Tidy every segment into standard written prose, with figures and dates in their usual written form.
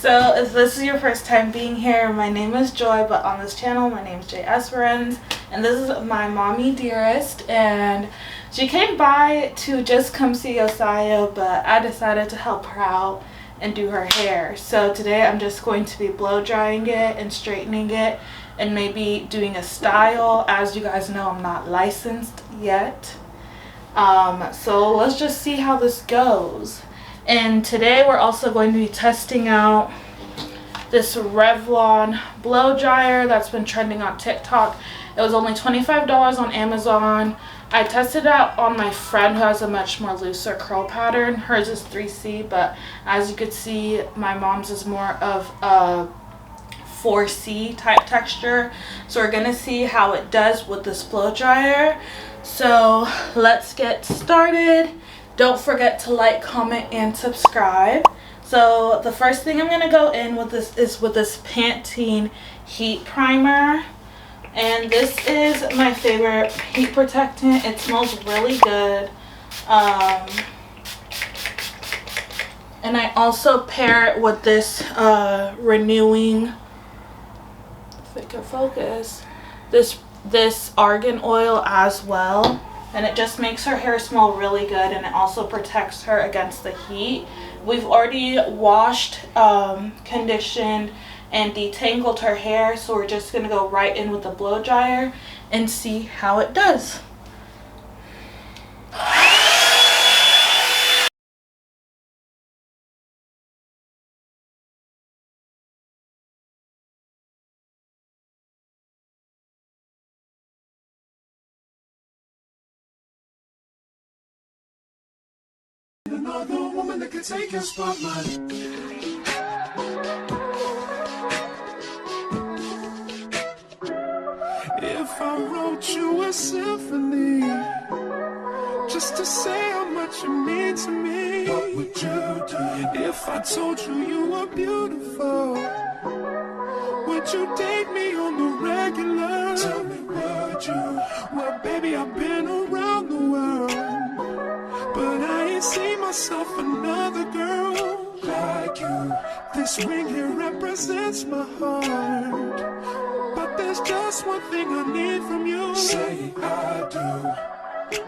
So if this is your first time being here, my name is Joy, but on this channel my name is Jay Esperance, and this is my mommy dearest, and she came by to just come see Osaya, but I decided to help her out and do her hair. So today I'm just going to be blow drying it and straightening it and maybe doing a style. As you guys know, I'm not licensed yet. So let's just see how this goes. And today we're also going to be testing out this Revlon blow dryer that's been trending on TikTok. It was only $25 on Amazon. I tested it out on my friend who has a much more looser curl pattern. Hers is 3C, but as you could see, my mom's is more of a 4C type texture. So we're gonna see how it does with this blow dryer. So let's get started. Don't forget to like, comment, and subscribe. So the first thing I'm gonna go in with this is with this Pantene Heat primer. And this is my favorite heat protectant. It smells really good. And I also pair it with this renewing, if it can focus, this argan oil as well. And it just makes her hair smell really good, and it also protects her against the heat. We've already washed, conditioned, and detangled her hair, so we're just gonna go right in with the blow dryer and see how it does. Another woman that could take your spotlight. If I wrote you a symphony just to say how much you mean to me, what would you do? If I told you you were beautiful, would you date me on the regular? Tell me, would you? Well, baby, I've been around the world, but I ain't seen myself another girl like you. This ring here represents my heart, but there's just one thing I need from you. Say I do,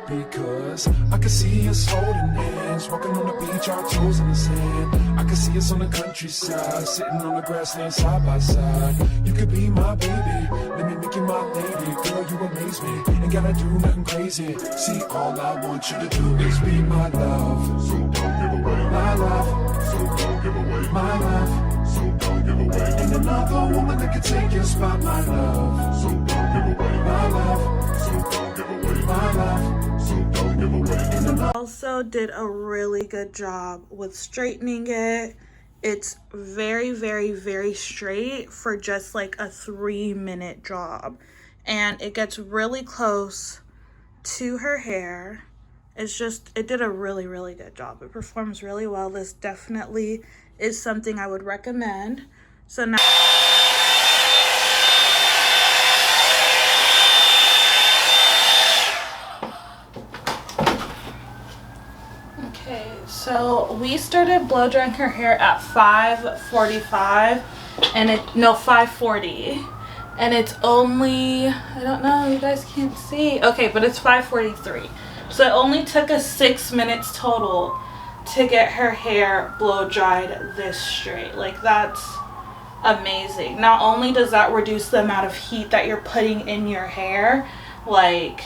because I can see us holding hands, walking on the beach, our toes in the sand. I can see us on the countryside, sitting on the grassland side by side. You could be my baby, let me make you my lady. Girl, you amaze me, ain't gotta do nothing crazy. See, all I want you to do is be my love. So don't give away my love. So don't give away my love. So don't give away. Ain't another woman that can take your spot, my love. So don't give away my love. So don't give away my love. So don't give away. Also did a really good job with straightening it. It's very, very, very straight for just like a 3-minute job, and it gets really close to her hair. It did a really, really good job. It performs really well. This definitely is something I would recommend. So now so we started blow drying her hair at 5:45 and 5:40, and it's only, I don't know, you guys can't see, okay, but it's 5:43. So it only took us 6 minutes total to get her hair blow dried this straight. Like, that's amazing. Not only does that reduce the amount of heat that you're putting in your hair, like,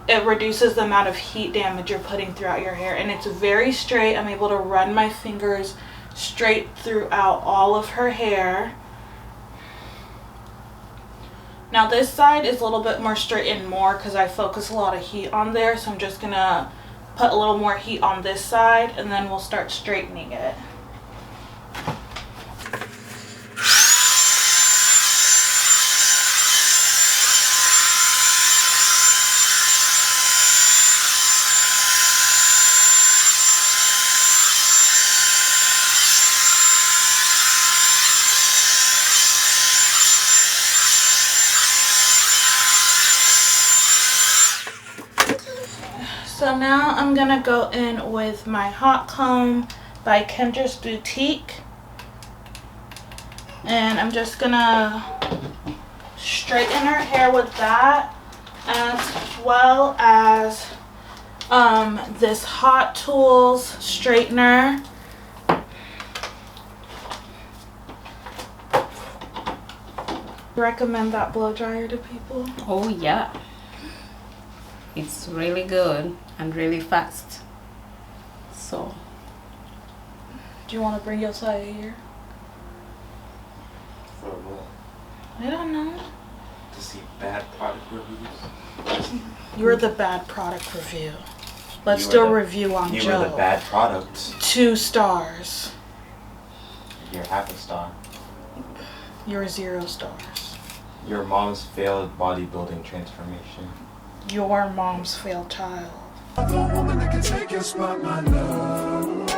it reduces the amount of heat damage you're putting throughout your hair, and it's very straight. I'm able to run my fingers straight throughout all of her hair. Now this side is a little bit more straightened more because I focus a lot of heat on there, so I'm just gonna put a little more heat on this side, and then we'll start straightening it. So now I'm gonna go in with my hot comb by Kendras Boutique. And I'm just gonna straighten her hair with that, as well as this Hot Tools straightener. Recommend that blow dryer to people? Oh yeah, it's really good and really fast. So do you want to bring Josiah here? For what? I don't know. To see bad product reviews? You're the bad product review. Let's You do were a the- review on You Joe. were the bad product. 2 stars. You're half a star. You're 0 stars. Your mom's failed bodybuilding transformation. Your mom's failed child. The woman that can take your spot, my love.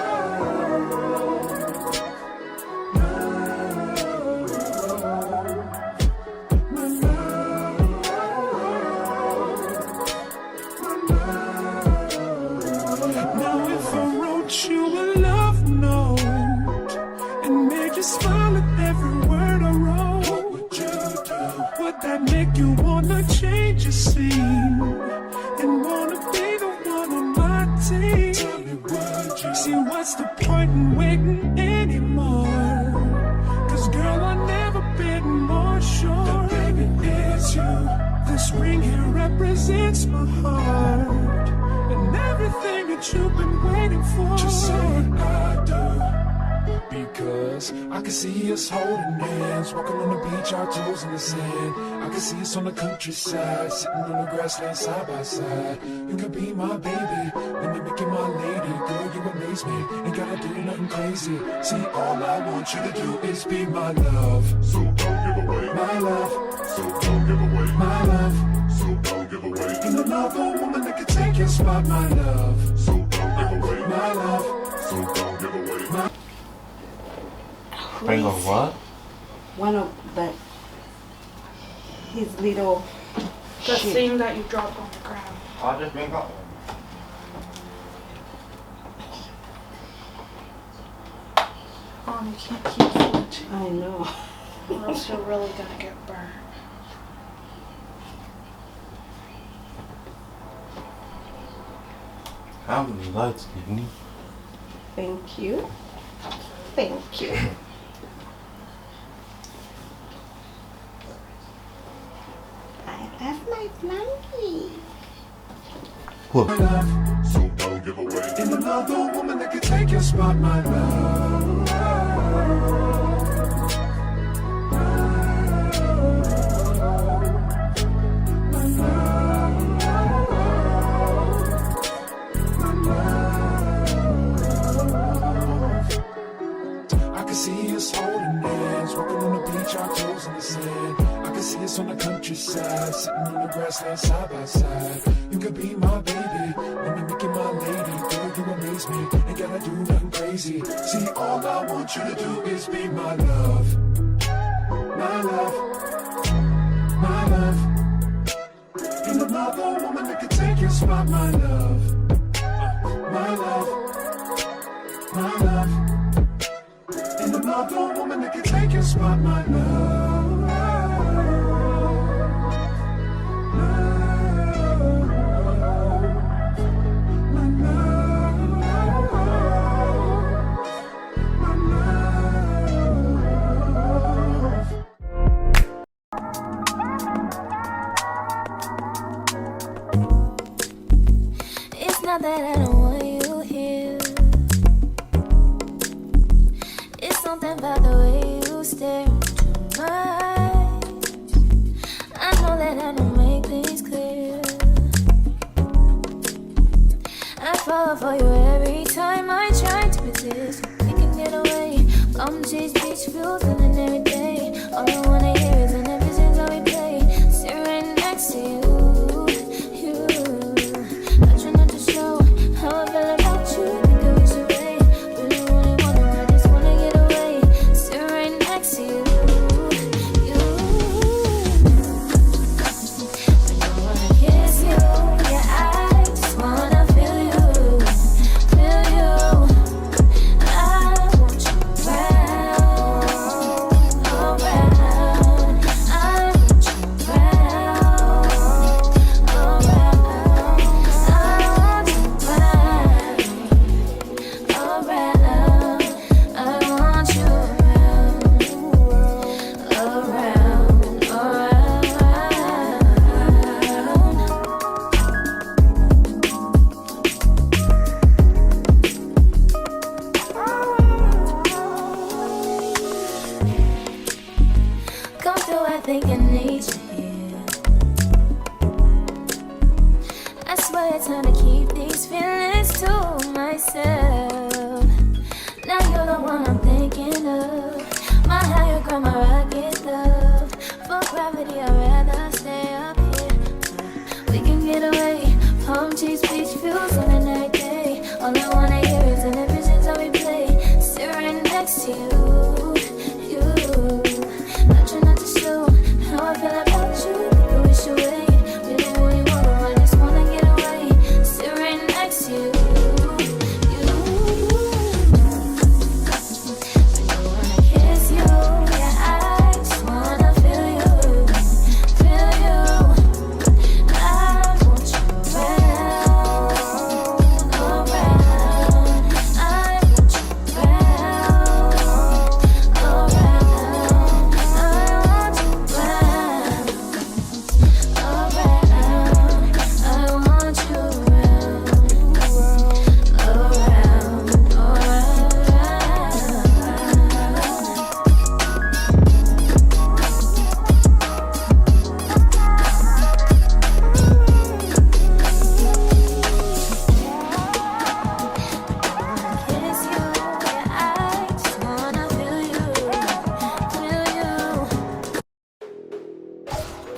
Now if I wrote you a love note and made you smile at every word I wrote, what would you do? Would that make you wanna change your scene and wanna be the one on my team? Tell me, would you? See, what's the point in waiting anymore? Cause girl, I've never been more sure that baby it's you. This ring here represents my heart and everything that you've been waiting for. Just say I do. Because I can see us holding hands, walking on the beach, our toes in the sand. I can see us on the countryside, sitting on the grassland side by side. You can be my baby, when you make you my lady. Girl, you amaze me, ain't gotta do nothing crazy. See, all I want you to do is be my love. So don't give away my love. So don't give away my love. So don't give away. Ain't another woman that can take your spot, my love. So don't give away my love. So don't give away my love. Bring a what? one of his little The shit. thing that you dropped on the ground. I'll just bring up one. You can't keep flinching, I know. or else you're really gonna get burnt. How many lights do you need? Thank you. Thank you. I love my blankie. What? My love, so don't give away. Ain't another woman that can take your spot, my love. I can see us holding hands, walking on the beach, our toes in the sand. I can see us on the countryside, sitting on the grassland side by side. You could be my baby, when you make you my lady. Girl, you amaze me, ain't gotta do nothing crazy. See, all I want you to do is be my love. My love. My love. Ain't another woman that can take your spot, my love. My love. My love. Ain't another woman that can take your spot, my love. It's not that I don't want you here. It's something about the way you stare into my eyes. I know that I don't make things clear. I fall for you every time I try to resist. We can get away. Come chase beach views and then every day. All I wanna hear is an episode that we play. Sit right next to you. I try not to show how I feel about you. Think I wish away. Really wanna, I just wanna get away. Sit right next to you. think I need you here. I swear it's time to keep these feelings to myself. Now you're the one I'm thinking of. My higher ground, my rocket love. For gravity, I'd rather stay up here. We can get away. Palm trees, beach views on an every day. All I wanna hear is an visions I replay. Sit right next to you. I try not to show how I feel about you. Think I wish away. Really, really wanna, I just wanna get away. Sit right next to you.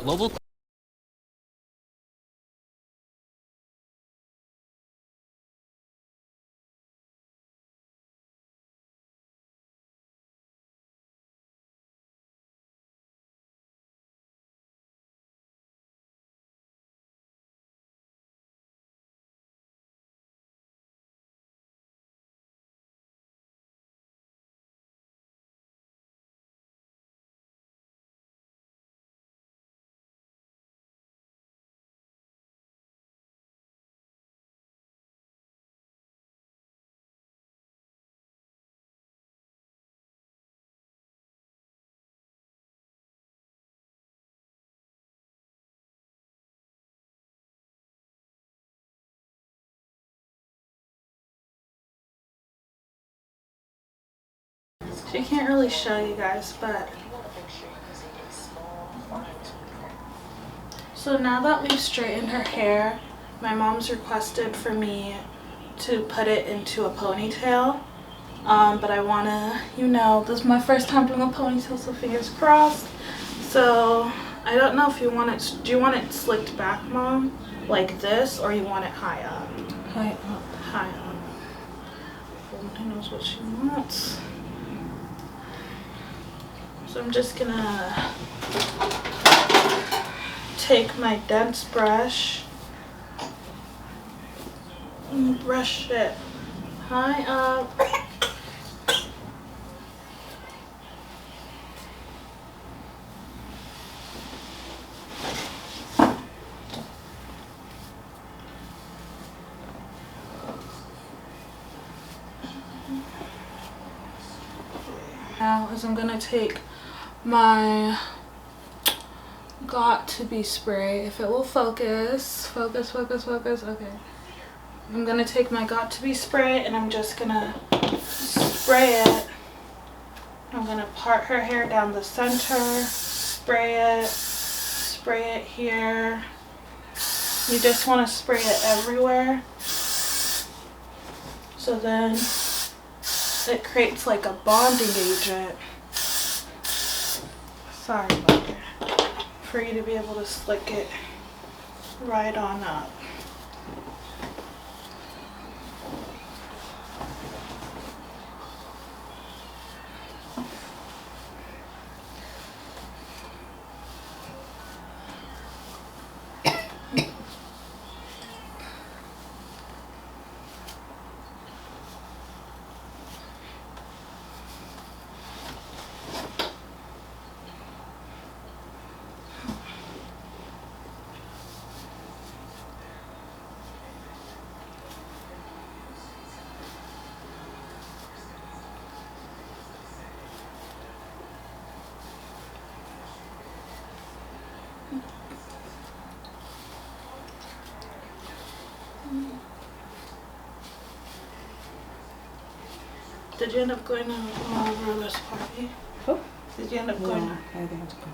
Global. She can't really show you guys, but so now that we've straightened her hair, my mom's requested for me to put it into a ponytail. But I wanna, this is my first time doing a ponytail, so fingers crossed. So I don't know if you want it, do you want it slicked back, Mom? Like this, or you want it high up? High up. High up. Who knows what she wants. So I'm just gonna take my dense brush and brush it high up. Now is I'm gonna take my Got To Be spray, if it will focus, okay. I'm gonna take my Got To Be spray and I'm just gonna spray it. I'm gonna part her hair down the center, spray it here. You just wanna spray it everywhere. So then it creates like a bonding agent. Sorry about that. For you to be able to slick it right on up. Did you end up going to over this party? Who? Did you end up No, going? I didn't go.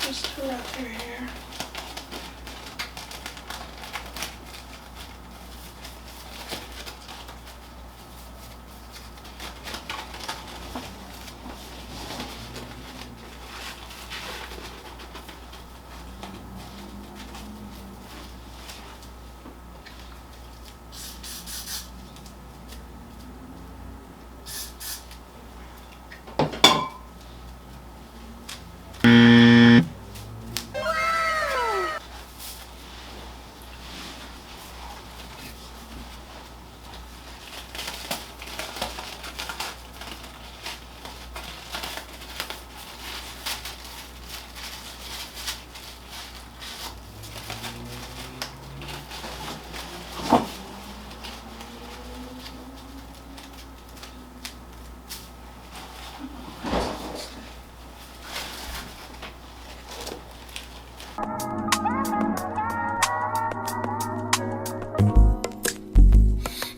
Just to wrap your hair.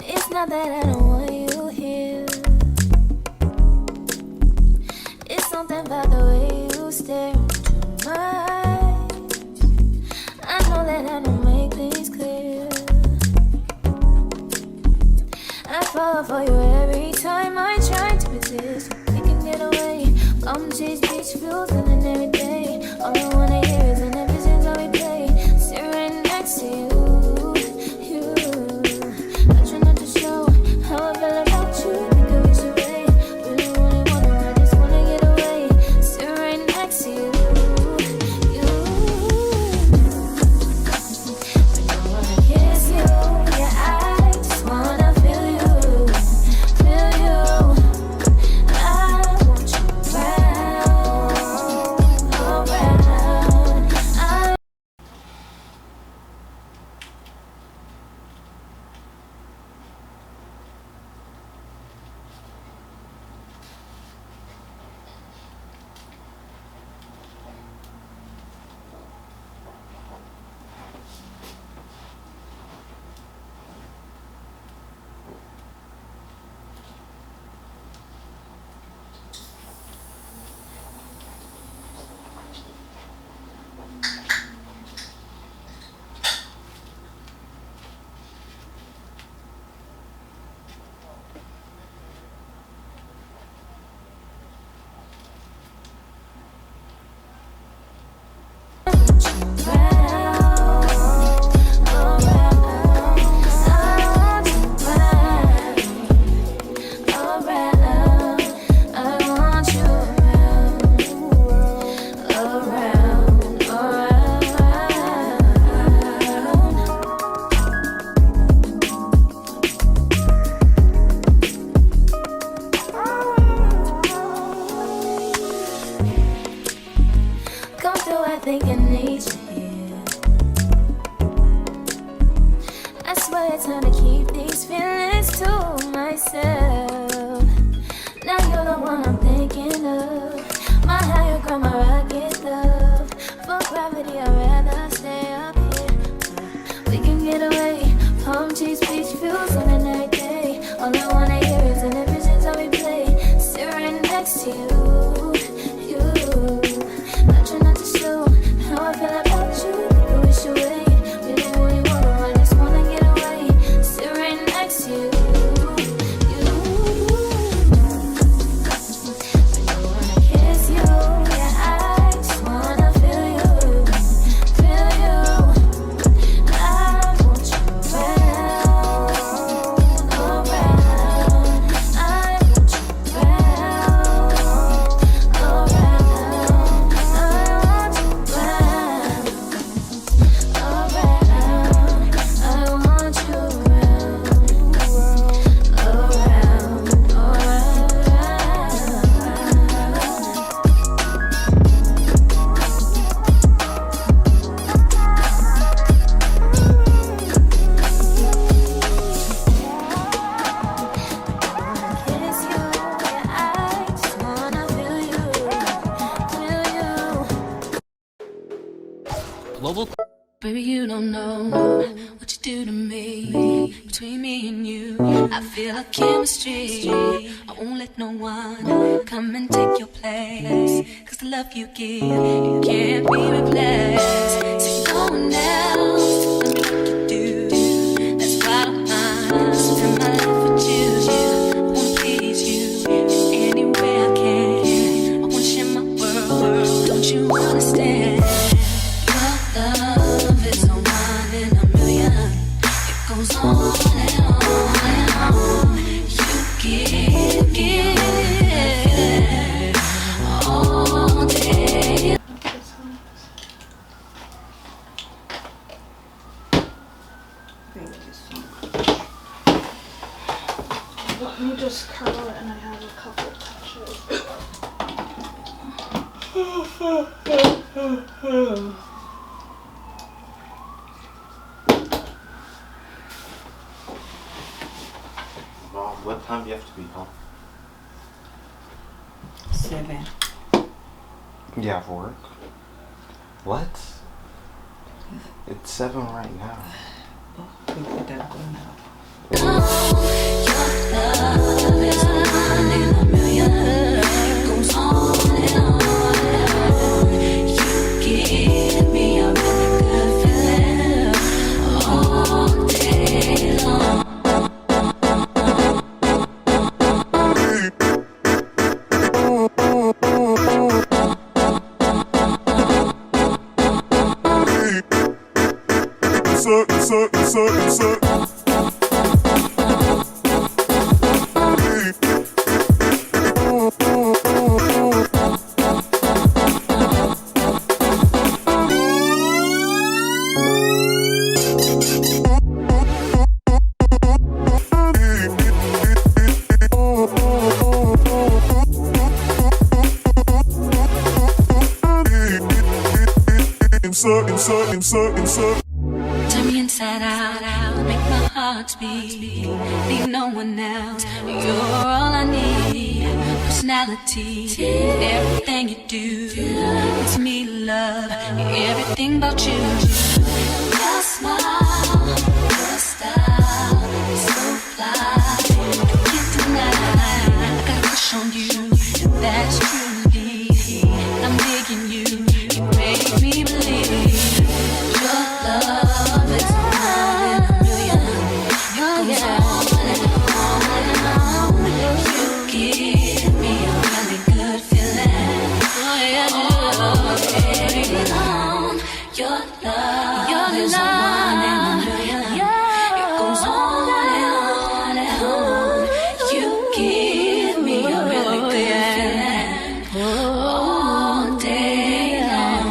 It's not that I don't want you here. It's something about the way you stare into my eyes. I know that I don't make things clear. I fall for you every time I try to resist. We can get away. Come chase beach views and every day. All I wanna hear is an episode that we play. Sit right next to you. I try not to show how I feel about you. Think I wish away. Really wanna, I just wanna get away. Sit right next to you. I don't wanna kiss you. Yeah, I just wanna feel you. it time to keep these feelings to myself. Now you're the one I'm thinking of. My higher ground, my rocket love. For gravity, I'd rather stay up here. We can get away. Palm trees, beach views on a night day. All I wanna hear is the visions that we play. Sit right next to you. I try not to show how I feel about you. People wish away. Really want, I just wanna get away. Sit right next to you. I wanna kiss you. Yeah, I just wanna feel you. Feel you. I want you around. I want you Baby, you don't know what you do to me. Between me and you, I feel a chemistry. I won't let no one come and take your place. Cause the love you give, it can't be replaced. See no one else, let me like you do. That's why I don't mind. Spend my life with you. I wanna please you any way I can. I wanna share my world, don't you understand? Love is a one in a million. It goes on and on and on. You give all day. Thank you so much. Let me just curl it and I have a couple touches. Mom, what time do you have to be home? 7. You have work? What? It's 7 right now. Oh, we put that go now. Your love is a one in a million. It goes on and on and on. You give me a really good feeling all day long. Turn me inside out, make my heart beat. Need no one else, you're all I need. Personality, everything you do, it's me love, everything about you. Your smile, your style, so fly, I can't deny. I got a crush on you, and that's truly. I'm digging you, you make me believe. Your love is one in a million. It goes on and on and on. You give me a really good feeling. All day long. Your love is one in a million. It goes on and on and on. You give me a really good feeling all day long.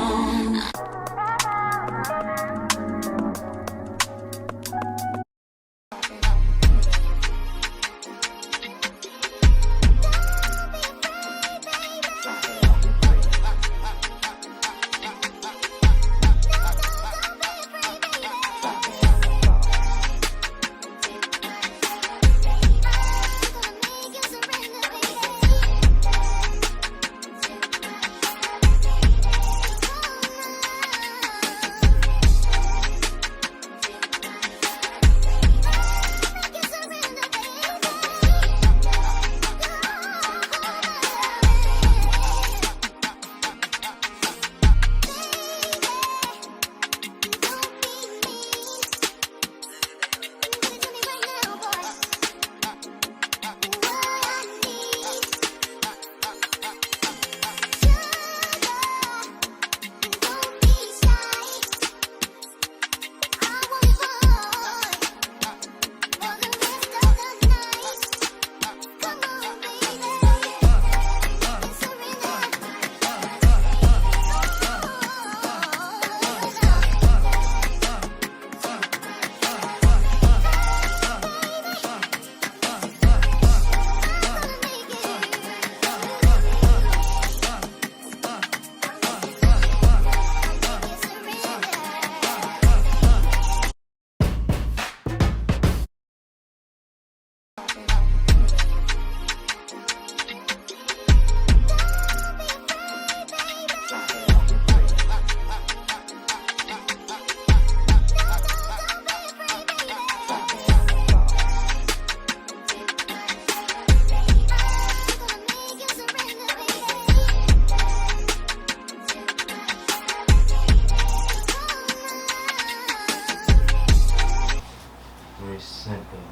simping.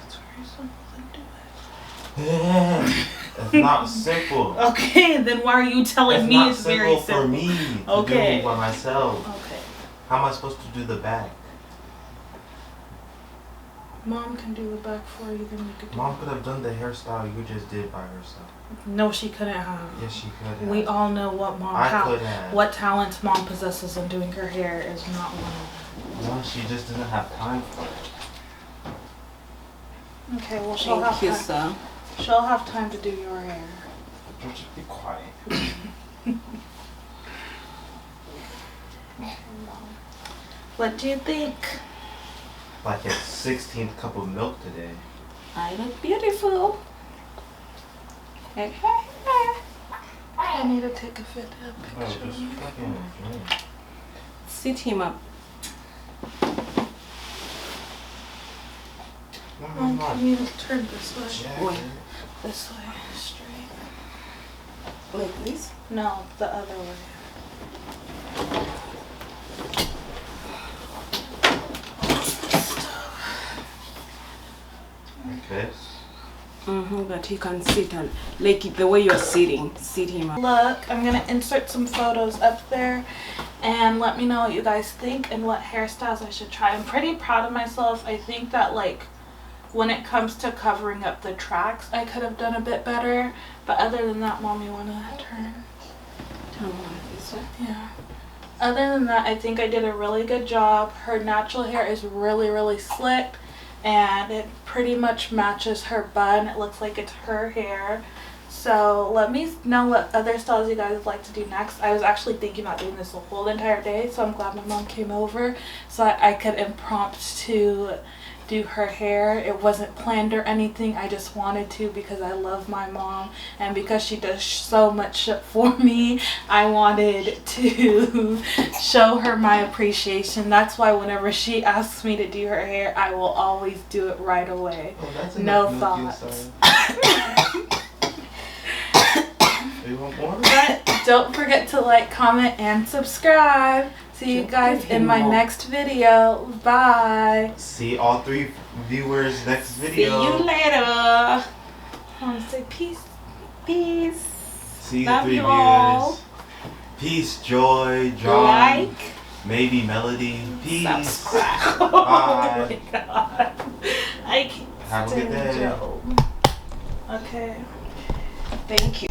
It's very simple, then do It's not simple. it. Okay, then why are you telling me it's very simple? For me to do by myself. Okay. How am I supposed to do the back? Mom can do the back for you, then you could do Mom could have done the hairstyle you just did by herself. No, she couldn't have. Yes, she could have. We all know what could have. what talents mom possesses in doing her hair is not one of No, she just didn't have time for it. them. Okay, well she'll Thank you, have time. sir. She'll have time to do your hair. Don't you be quiet. What do you think? Like a 16th cup of milk today. I look beautiful. I need to take a fit Oh, picture. just fucking drink. Sit him up. No, Mom, not can you turn this way? jacket. This way, straight. Like this? No, the other way. Like this. But he can sit on, like the way you're sitting. Sit him up. Look, I'm gonna insert some photos up there and let me know what you guys think and what hairstyles I should try. I'm pretty proud of myself. I think that like when it comes to covering up the tracks, I could have done a bit better. But other than that, Mom, you wanna turn? Turn one this way. Yeah. Other than that, I think I did a really good job. Her natural hair is really, really slick and it pretty much matches her bun. It looks like it's her hair. So let me know what other styles you guys would like to do next. I was actually thinking about doing this the whole entire day, so I'm glad my mom came over so I could impromptu do her hair. It wasn't planned or anything. I just wanted to because I love my mom and because she does so much shit for me. I wanted to show her my appreciation. That's why whenever she asks me to do her hair, I will always do it right away. Oh, that's No enough milk thoughts. You want more? But don't forget to like, comment, and subscribe. See you guys in my next video. Bye. See all 3 viewers next video. See you later. I want to say peace. Peace. See you Love 3 you all. viewers. Peace, joy, John, Like. maybe Melody. Peace. Subscribe. Oh Bye. my god. I can't Have a good stand day. Joe. Okay. Thank you.